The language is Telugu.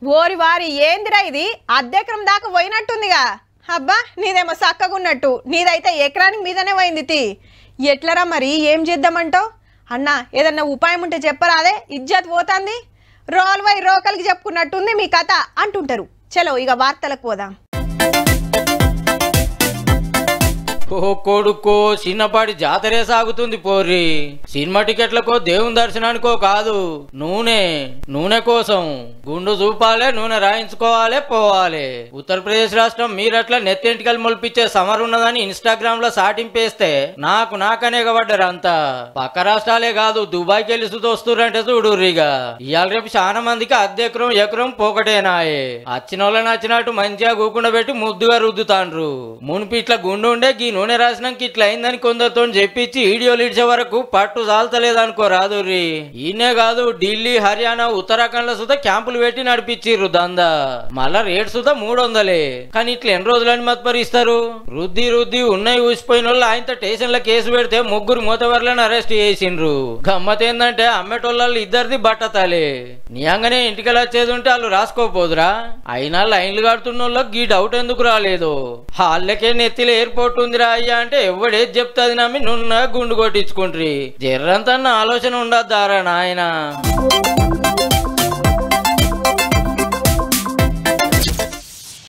ఓరి వారి ఏందిరా ఇది అద్దెకరం దాకా పోయినట్టుందిగా. అబ్బా నీదేమో సక్కగున్నట్టు, నీదైతే ఎకరానికి మీదనే పోయింది. తీ ఎట్లరా మరి ఏం చేద్దామంటావు అన్న? ఏదన్నా ఉపాయం ఉంటే చెప్పరాదే, ఇజ్జత్ పోతుంది. రోల్ వై రోకలికి చెప్పుకున్నట్టుంది మీ కథ అంటుంటారు. చలో ఇక వార్తలకు పోదాం. ఓ కొడుకో, చిన్నపాటి జాతరే సాగుతుంది పోర్రి. సినిమా టికెట్లకో దేవుని దర్శనానికో కాదు, నూనె కోసం గుండు చూపాలే, నూనె రాయించుకోవాలి, పోవాలి. ఉత్తరప్రదేశ్ రాష్ట్రం మీరట్లా నెత్తెంటికలు మొలిపించే సమర్ ఉన్నదని ఇన్స్టాగ్రామ్ లో సాటింపేస్తే నాకనేగబడ్డారు అంతా. పక్క రాష్ట్రాలే కాదు, దుబాయ్కి వెళ్ళి వస్తురంటే చూడుర్రిగా. ఇవాళ రేపు చాలా మందికి ఎకరం పోకటేనాయే. వచ్చిన వాళ్ళని నచ్చినట్టు మంచిగా కూకుండా పెట్టి ముద్దుగా రుద్దుతాండ్రు. మునిపి ఇట్లా గుండు ఉండే గీ నూనె రాసినాక ఇట్లా అయిందని కొందరితో చెప్పిచ్చి వీడియోలు ఇచ్చే వరకు పట్టు చాలతలేదనుకో రాదుర్రి. ఈయనే కాదు, ఢిల్లీ, హర్యానా, ఉత్తరాఖండ్ లో సుధా క్యాంపులు పెట్టి నడిపించిర్రు దందా. మళ్ళా రేట్ సుధా 300. కానీ ఇట్లా ఎన్ని రోజులని మత్పరిస్తారు? రుద్ది ఉన్నాయి ఊసిపోయిన వాళ్ళు ఆయనతో స్టేషన్ లో కేసు పెడితే 3 మూతవర్లను అరెస్ట్ చేసిండ్రు. గమ్మత్ ఏందంటే అమ్మేటోళ్ళు ఇద్దరిది బట్టతాలే. నిజంగానే ఇంటికి వచ్చేది ఉంటే వాళ్ళు రాసుకోపోదురా. అయినా లైన్లు కడుతున్న వాళ్ళకి ఈ డౌట్ ఎందుకు రాలేదు? వాళ్ళకే నెత్తిలో ఎయిర్పోర్ట్ ఉందిరా అయ్యా అంటే ఎవడేది చెప్తాది నమ్మి నున్న గుండు కొట్టించుకుంట్రీ. జర్రంతన్న ఆలోచన ఉండద్దారా నాయన.